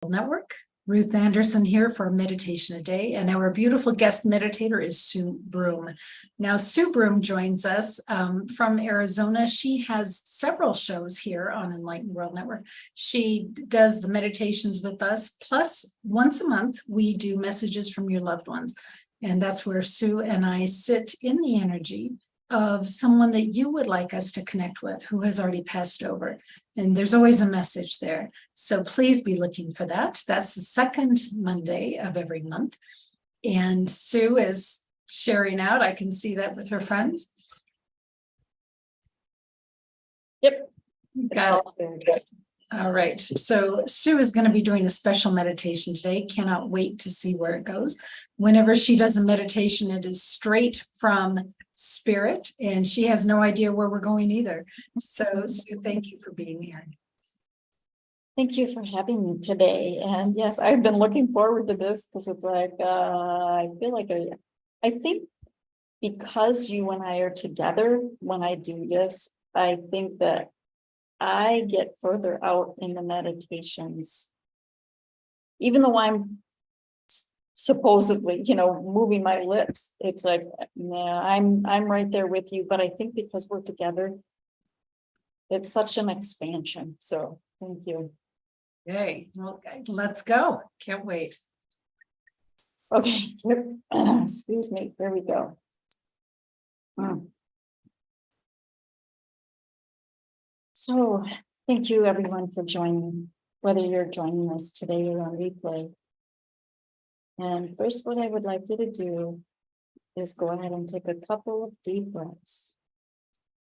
Network. Ruth Anderson here for Meditation a Day, and our beautiful guest meditator is Sue Broome. Now, Sue Broome joins us from Arizona. She has several shows here on Enlightened World Network. She does the meditations with us, plus once a month, we do messages from your loved ones. And that's where Sue and I sit in the energy of someone that you would like us to connect with who has already passed over. And there's always a message there. So please be looking for that. That's the second Monday of every month. And Sue is sharing out. I can see that with her friends. Yep. Got it. All right. So Sue is going to be doing a special meditation today. Cannot wait to see where it goes. Whenever she does a meditation, it is straight from spirit, and she has no idea where we're going either. So Sue, thank you for being here. Thank you for having me today. And yes, I've been looking forward to this because it's like, I feel like I think because you and I are together when I do this, I think that I get further out in the meditations, even though I'm supposedly, moving my lips. It's like, yeah, I'm right there with you. But I think because we're together, it's such an expansion. So thank you. Okay, okay, let's go. Can't wait. Okay, excuse me. There we go. So thank you everyone for joining, whether you're joining us today or on replay. And first, what I would like you to do is go ahead and take a couple of deep breaths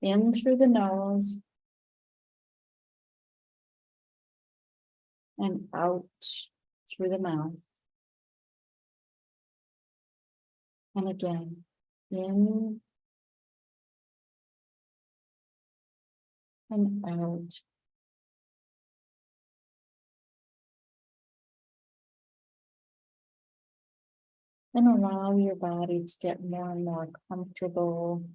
in through the nose and out through the mouth. And again, in and out. And allow your body to get more and more comfortable.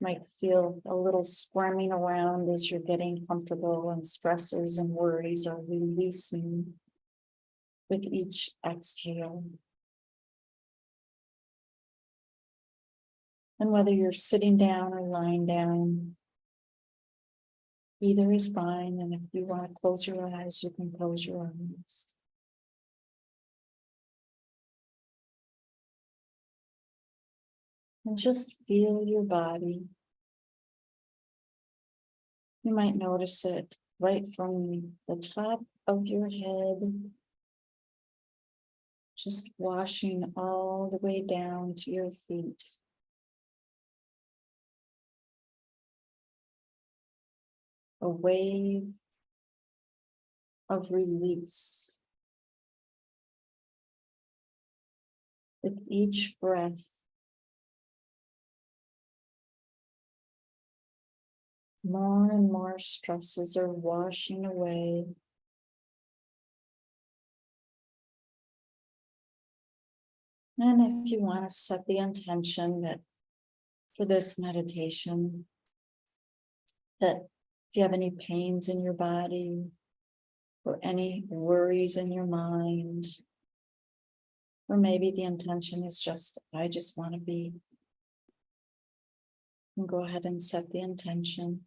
Might feel a little squirming around as you're getting comfortable, and stresses and worries are releasing with each exhale. And whether you're sitting down or lying down, either is fine. And if you want to close your eyes, you can close your eyes. And just feel your body. You might notice it right from the top of your head, just washing all the way down to your feet. A wave of release. With each breath, more and more stresses are washing away. And if you want to set the intention that for this meditation, that if you have any pains in your body or any worries in your mind, or maybe the intention is just, I just want to be, and go ahead and set the intention.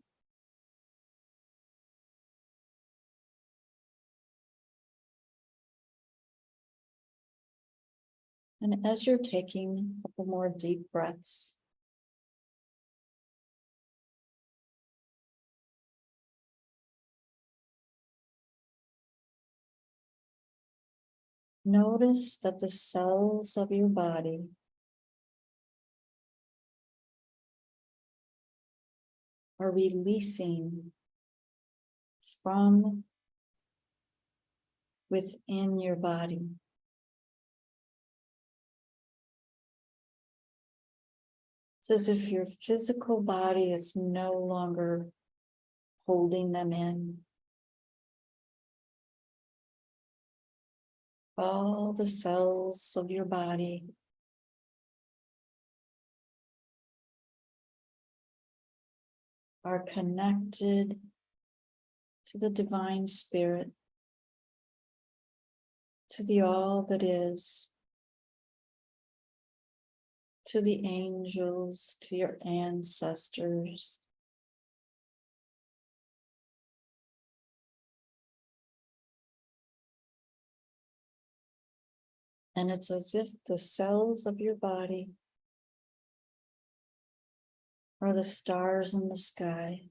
And as you're taking a couple more deep breaths, notice that the cells of your body are releasing from within your body. It's as if your physical body is no longer holding them in. All the cells of your body are connected to the divine spirit to the all that is, to the angels, to your ancestors. And it's as if the cells of your body are the stars in the sky.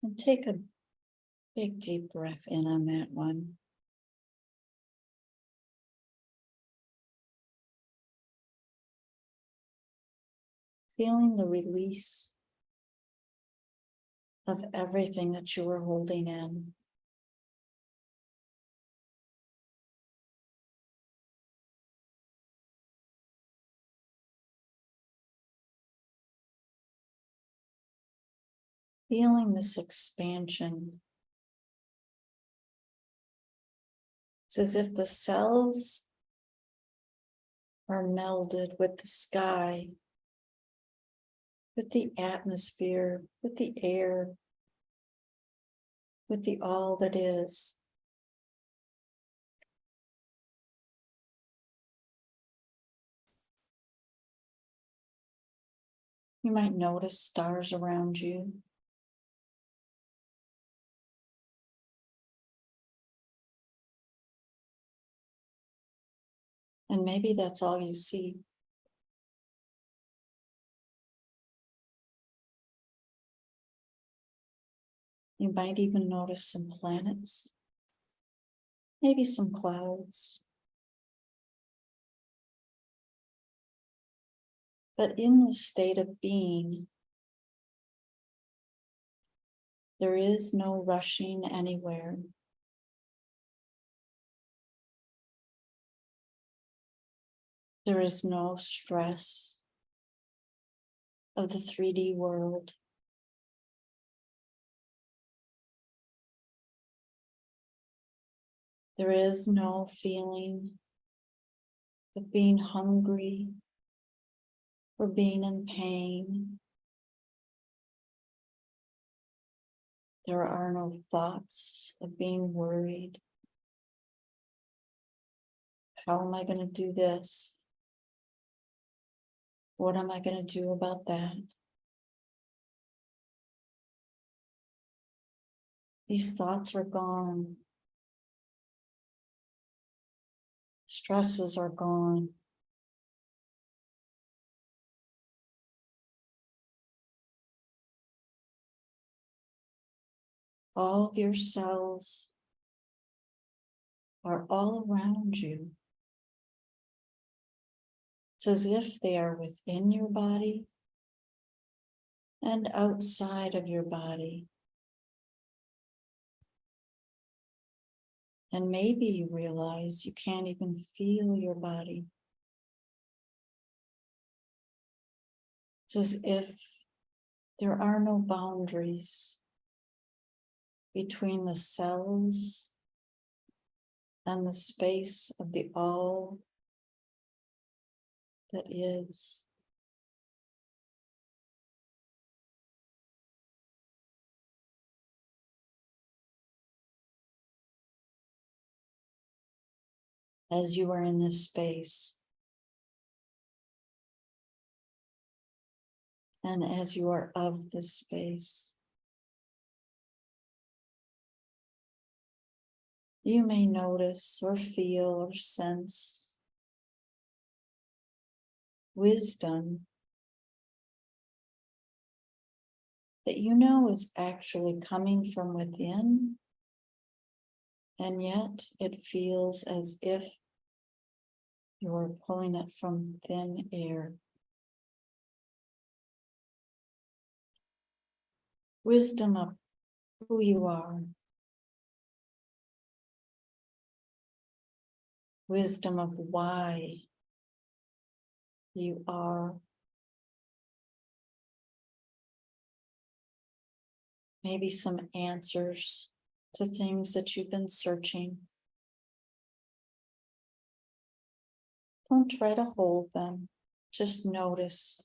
And take a big deep breath in on that one. Feeling the release of everything that you were holding in. Feeling this expansion. It's as if the cells are melded with the sky, with the atmosphere, with the air, with the all that is. You might notice stars around you. And maybe that's all you see. You might even notice some planets, maybe some clouds. But in this state of being, there is no rushing anywhere. There is no stress of the 3D world. There is no feeling of being hungry or being in pain. There are no thoughts of being worried. How am I going to do this? What am I going to do about that? These thoughts are gone. Stresses are gone. All of your cells are all around you. It's as if they are within your body and outside of your body. And maybe you realize you can't even feel your body. It's as if there are no boundaries between the cells and the space of the all that is. As you are in this space, and as you are of this space, you may notice or feel or sense wisdom that you know is actually coming from within, and yet it feels as if you're pulling it from thin air. Wisdom of who you are. Wisdom of why you are. Maybe some answers to things that you've been searching. Don't try to hold them. Just notice.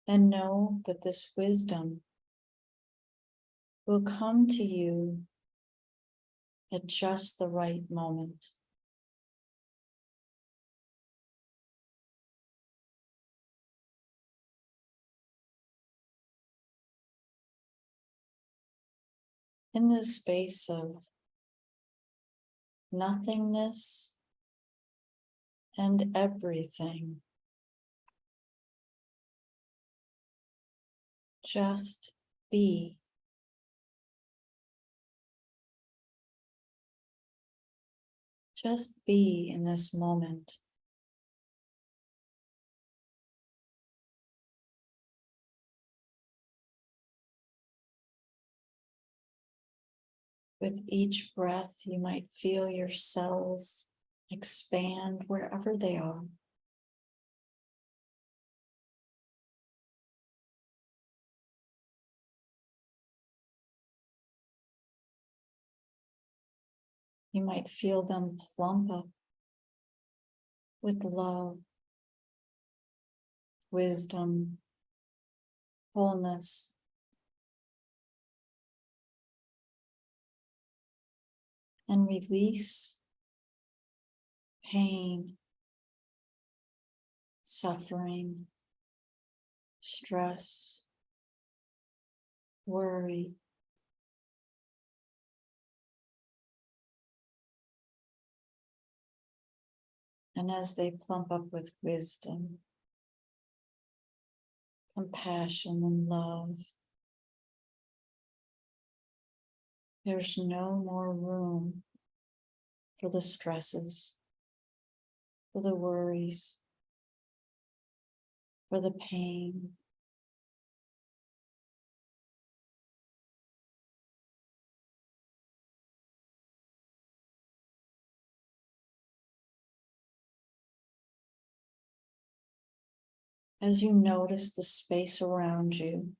And know that this wisdom will come to you at just the right moment. In this space of nothingness and everything, just be. Just be in this moment. With each breath, you might feel your cells expand wherever they are. You might feel them plump up with love, wisdom, wholeness, and release pain, suffering, stress, worry. And as they plump up with wisdom, compassion, and love, there's no more room for the stresses, for the worries, for the pain. As you notice the space around you,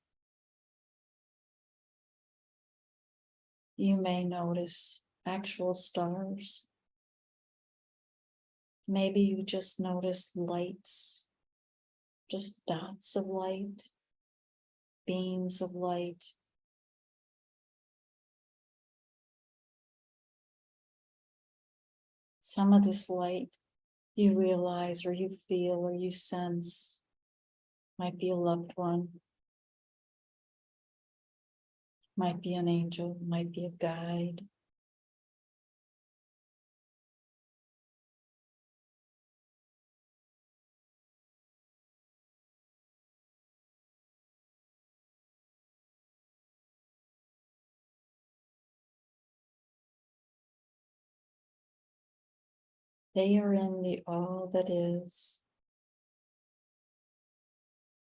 you may notice actual stars. Maybe you just notice lights, just dots of light, beams of light. Some of this light you realize or you feel or you sense might be a loved one, might be an angel, might be a guide. They are in the all that is,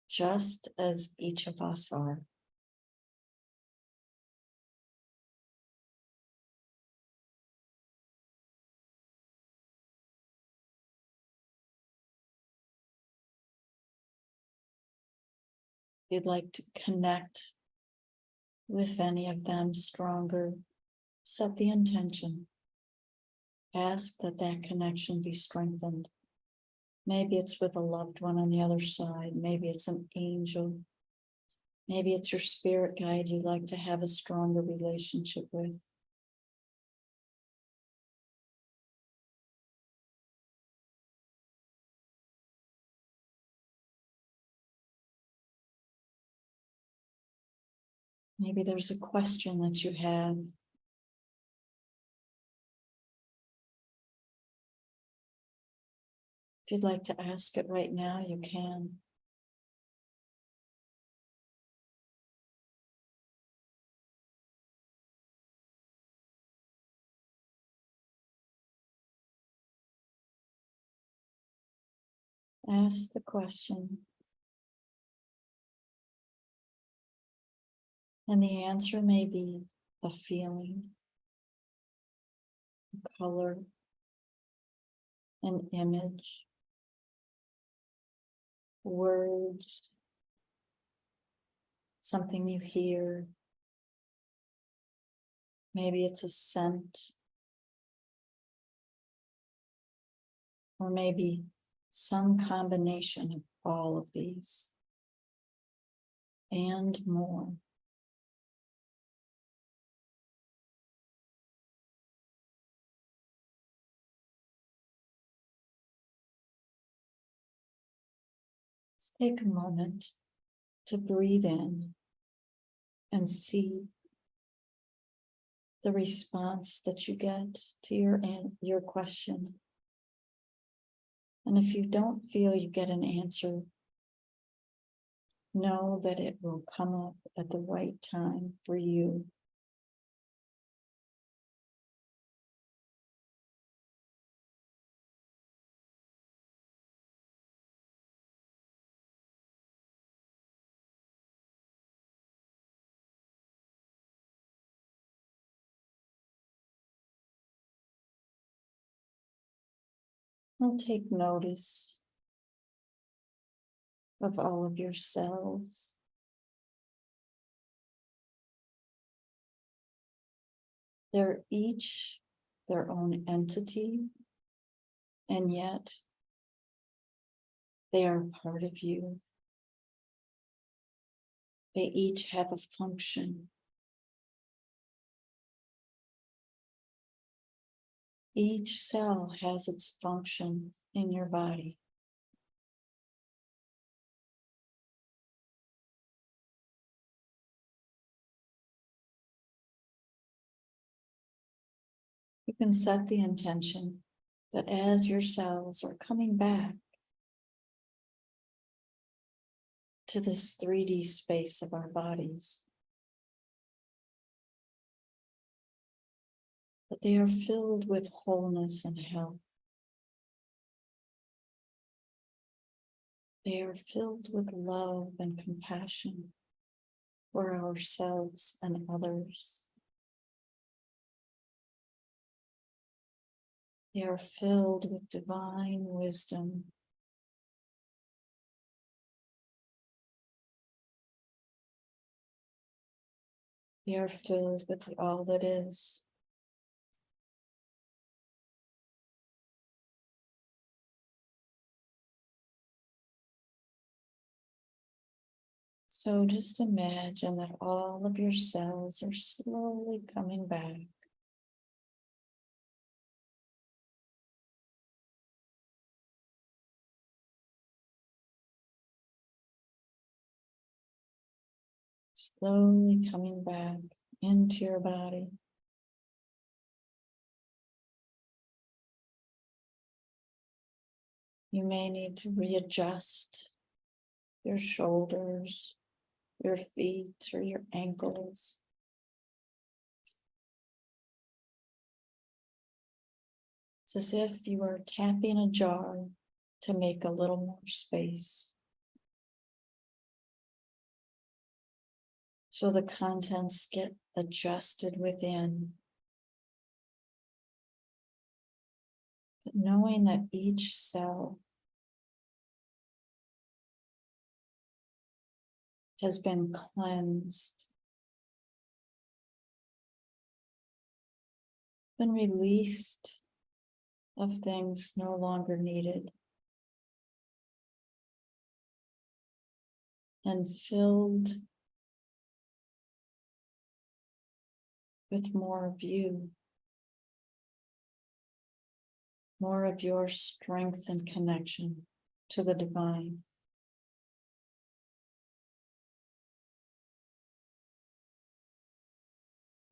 just as each of us are. If you'd like to connect with any of them stronger, set the intention. Ask that that connection be strengthened. Maybe it's with a loved one on the other side. Maybe it's an angel. Maybe it's your spirit guide you'd like to have a stronger relationship with. Maybe there's a question that you have. If you'd like to ask it right now, you can. Ask the question. And the answer may be a feeling, a color, an image, words, something you hear. Maybe it's a scent, or maybe some combination of all of these. and more. Let's take a moment to breathe in and see the response that you get to your question. And if you don't feel you get an answer, know that it will come up at the right time for you. I'll take notice of all of your cells. They're each their own entity, and yet they are part of you. They each have a function. Each cell has its function in your body. You can set the intention that as your cells are coming back to this 3D space of our bodies, that they are filled with wholeness and health. They are filled with love and compassion for ourselves and others. They are filled with divine wisdom. They are filled with all that is. So just imagine that all of your cells are slowly coming back. Slowly coming back into your body. You may need to readjust your shoulders, your feet, or your ankles. It's as if you are tapping a jar to make a little more space, so the contents get adjusted within. But knowing that each cell has been cleansed, been released of things no longer needed, and filled with more of you, more of your strength and connection to the divine.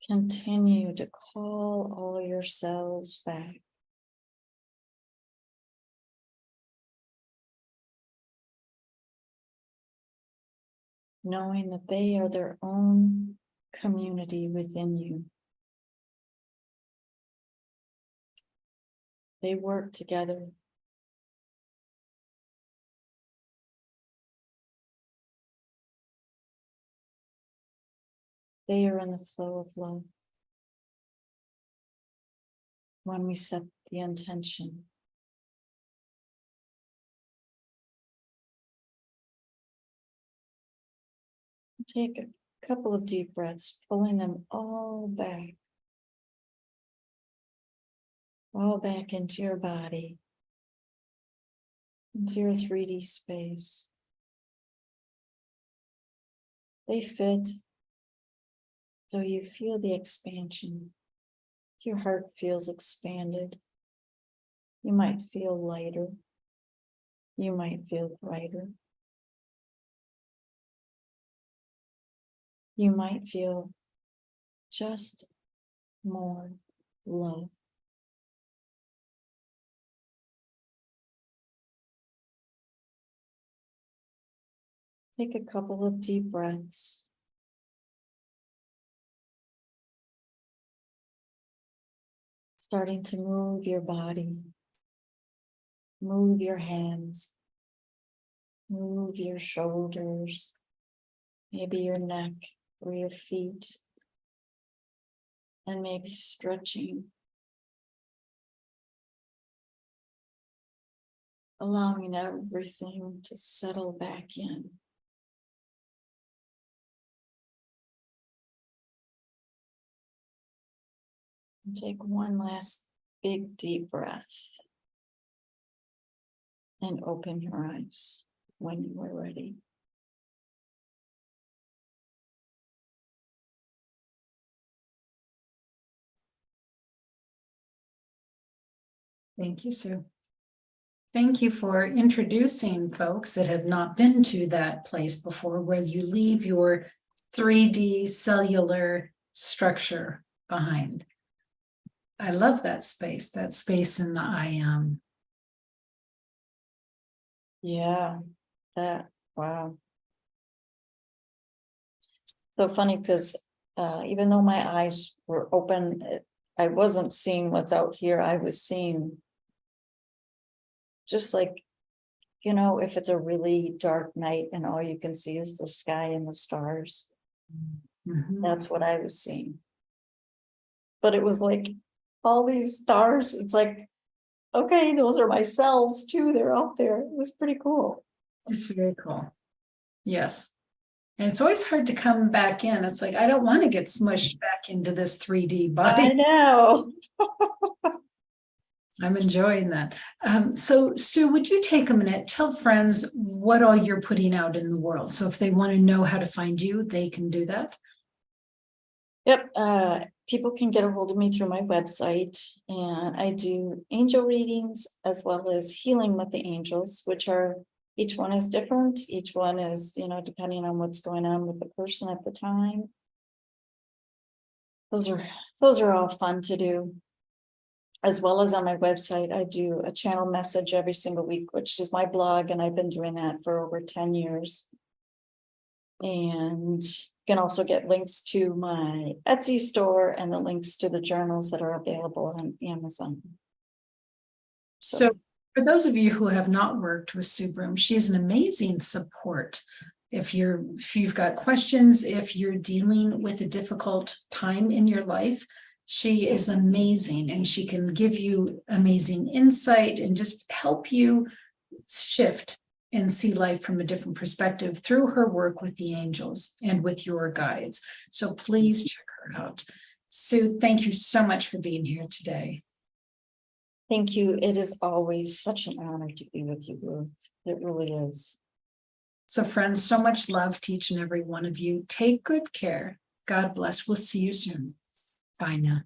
Continue to call all your cells back. Knowing that they are their own community within you. They work together. They are in the flow of love. When we set the intention, take a couple of deep breaths, pulling them all back into your body, into your 3D space. They fit. So you feel the expansion. Your heart feels expanded. You might feel lighter. You might feel brighter. You might feel just more love. Take a couple of deep breaths. Starting to move your body, move your hands, move your shoulders, maybe your neck or your feet, and maybe stretching, allowing everything to settle back in. And take one last big deep breath and open your eyes when you are ready. Thank you, Sue. Thank you for introducing folks that have not been to that place before, where you leave your 3D cellular structure behind. I love that space in the I am. Yeah, wow. So funny because even though my eyes were open, I wasn't seeing what's out here. I was seeing just like, if it's a really dark night and all you can see is the sky and the stars. Mhm. That's what I was seeing. But it was like all these stars. It's like, okay, those are my cells too. They're out there. It was pretty cool. It's very cool. Yes. And it's always hard to come back in. It's like, I don't want to get smushed back into this 3D I body. know. I'm enjoying that. So Stu, would you take a minute, tell friends what all you're putting out in the world? So if they want to know how to find you, they can do that. Yep. People can get a hold of me through my website, and I do angel readings as well as healing with the angels, which are, each one is different. Each one is, depending on what's going on with the person at the time. Those are all fun to do. As well as on my website, I do a channel message every single week, which is my blog, and I've been doing that for over 10 years. And you can also get links to my Etsy store and the links to the journals that are available on Amazon. So for those of you who have not worked with Sue Broome, she is an amazing support. If you've got questions, if you're dealing with a difficult time in your life, she is amazing, and she can give you amazing insight and just help you shift and see life from a different perspective through her work with the angels and with your guides. So please check her out. Sue, thank you so much for being here today. Thank you. It is always such an honor to be with you, Ruth. It really is. So friends, so much love to each and every one of you. Take good care. God bless. We'll see you soon. Bye now.